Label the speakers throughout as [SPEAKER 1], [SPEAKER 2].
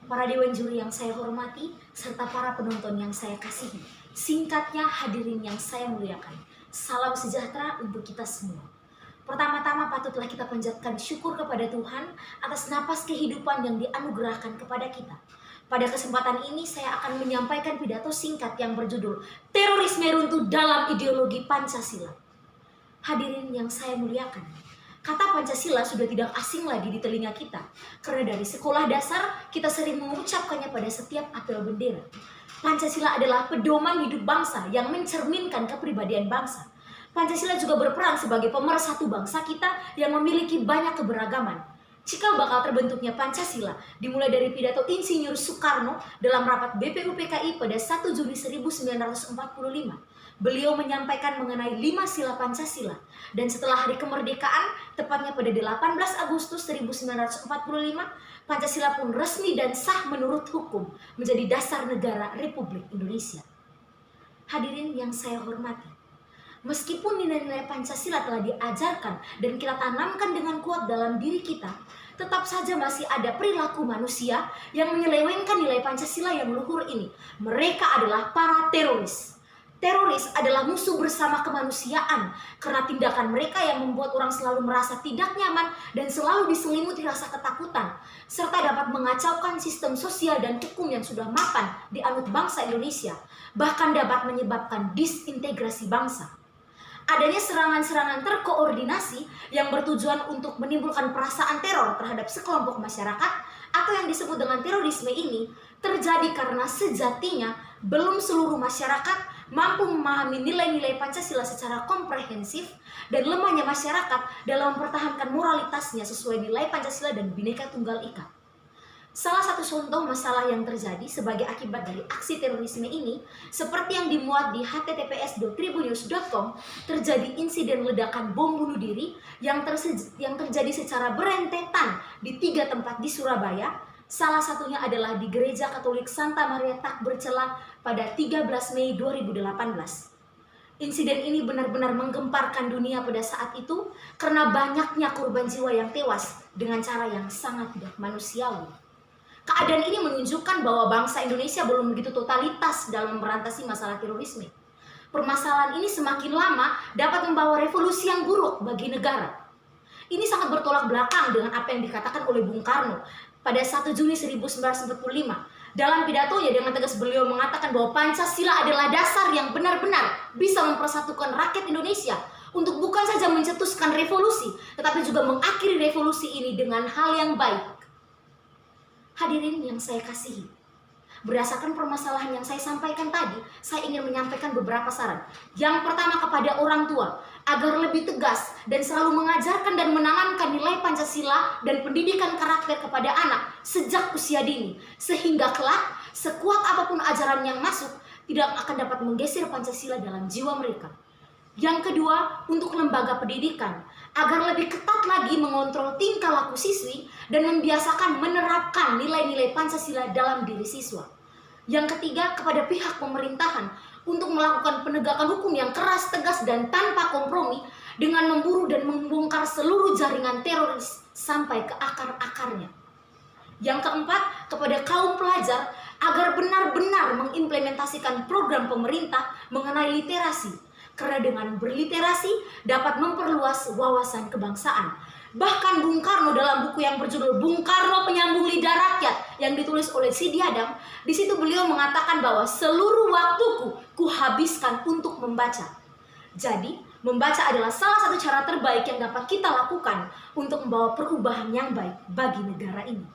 [SPEAKER 1] para dewan juri yang saya hormati, serta para penonton yang saya kasihi. Singkatnya, hadirin yang saya muliakan, salam sejahtera untuk kita semua. Pertama-tama patutlah kita panjatkan syukur kepada Tuhan atas napas kehidupan yang dianugerahkan kepada kita. Pada kesempatan ini saya akan menyampaikan pidato singkat yang berjudul Terorisme Runtuh dalam Ideologi Pancasila. Hadirin yang saya muliakan, kata Pancasila sudah tidak asing lagi di telinga kita, karena dari sekolah dasar kita sering mengucapkannya pada setiap apel bendera. Pancasila adalah pedoman hidup bangsa yang mencerminkan kepribadian bangsa. Pancasila juga berperan sebagai pemersatu bangsa kita yang memiliki banyak keberagaman. Cikal bakal terbentuknya Pancasila dimulai dari pidato Insinyur Soekarno dalam rapat BPUPKI pada 1 Juni 1945. Beliau menyampaikan mengenai 5 sila Pancasila, dan setelah hari kemerdekaan, tepatnya pada 18 Agustus 1945, Pancasila pun resmi dan sah menurut hukum menjadi dasar negara Republik Indonesia. Hadirin yang saya hormati, meskipun nilai-nilai Pancasila telah diajarkan dan kita tanamkan dengan kuat dalam diri kita, tetap saja masih ada perilaku manusia yang menyelewengkan nilai Pancasila yang luhur ini. Mereka adalah para teroris. Teroris adalah musuh bersama kemanusiaan karena tindakan mereka yang membuat orang selalu merasa tidak nyaman dan selalu diselimuti rasa ketakutan, serta dapat mengacaukan sistem sosial dan hukum yang sudah mapan dianut bangsa Indonesia, bahkan dapat menyebabkan disintegrasi bangsa. Adanya serangan-serangan terkoordinasi yang bertujuan untuk menimbulkan perasaan teror terhadap sekelompok masyarakat atau yang disebut dengan terorisme ini terjadi karena sejatinya belum seluruh masyarakat mampu memahami nilai-nilai Pancasila secara komprehensif dan lemahnya masyarakat dalam mempertahankan moralitasnya sesuai nilai Pancasila dan Bhinneka Tunggal Ika. Salah satu contoh masalah yang terjadi sebagai akibat dari aksi terorisme ini, seperti yang dimuat di https.tribunnews.com, terjadi insiden ledakan bom bunuh diri yang terjadi secara berentetan di 3 tempat di Surabaya. Salah satunya adalah di Gereja Katolik Santa Maria Takbercelah pada 13 Mei 2018. Insiden ini benar-benar menggemparkan dunia pada saat itu karena banyaknya korban jiwa yang tewas dengan cara yang sangat tidak manusiawi. Keadaan ini menunjukkan bahwa bangsa Indonesia belum begitu totalitas dalam memberantas masalah terorisme. Permasalahan ini semakin lama dapat membawa revolusi yang buruk bagi negara. Ini sangat bertolak belakang dengan apa yang dikatakan oleh Bung Karno pada 1 Juni 1945. Dalam pidatonya dengan tegas beliau mengatakan bahwa Pancasila adalah dasar yang benar-benar bisa mempersatukan rakyat Indonesia untuk bukan saja mencetuskan revolusi, tetapi juga mengakhiri revolusi ini dengan hal yang baik. Hadirin yang saya kasihi, berdasarkan permasalahan yang saya sampaikan tadi, saya ingin menyampaikan beberapa saran. Yang pertama kepada orang tua, agar lebih tegas dan selalu mengajarkan dan menanamkan nilai Pancasila dan pendidikan karakter kepada anak sejak usia dini, sehingga kelak sekuat apapun ajaran yang masuk tidak akan dapat menggeser Pancasila dalam jiwa mereka. Yang kedua, untuk lembaga pendidikan, agar lebih ketat lagi mengontrol tingkah laku siswi dan membiasakan menerapkan nilai-nilai Pancasila dalam diri siswa. Yang ketiga, kepada pihak pemerintahan untuk melakukan penegakan hukum yang keras, tegas, dan tanpa kompromi dengan memburu dan membongkar seluruh jaringan teroris sampai ke akar-akarnya. Yang keempat, kepada kaum pelajar agar benar-benar mengimplementasikan program pemerintah mengenai literasi. Karena dengan berliterasi dapat memperluas wawasan kebangsaan. Bahkan Bung Karno dalam buku yang berjudul Bung Karno Penyambung Lidah Rakyat yang ditulis oleh Sidi Adam, di situ beliau mengatakan bahwa seluruh waktuku kuhabiskan untuk membaca. Jadi, membaca adalah salah satu cara terbaik yang dapat kita lakukan untuk membawa perubahan yang baik bagi negara ini.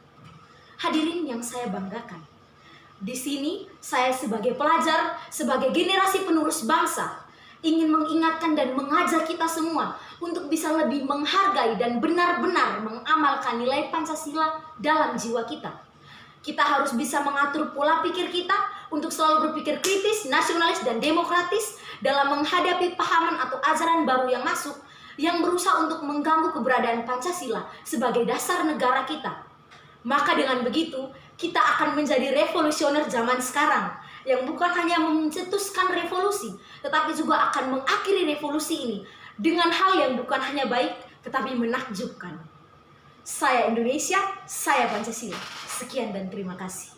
[SPEAKER 1] Hadirin yang saya banggakan, di sini saya sebagai pelajar, sebagai generasi penerus bangsa, ingin mengingatkan dan mengajak kita semua untuk bisa lebih menghargai dan benar-benar mengamalkan nilai Pancasila dalam jiwa kita. Kita harus bisa mengatur pola pikir kita untuk selalu berpikir kritis, nasionalis, dan demokratis dalam menghadapi pahaman atau ajaran baru yang masuk yang berusaha untuk mengganggu keberadaan Pancasila sebagai dasar negara kita. Maka dengan begitu, kita akan menjadi revolusioner zaman sekarang yang bukan hanya mencetuskan revolusi, tetapi juga akan mengakhiri revolusi ini dengan hal yang bukan hanya baik, tetapi menakjubkan. Saya Indonesia, saya Pancasila. Sekian dan terima kasih.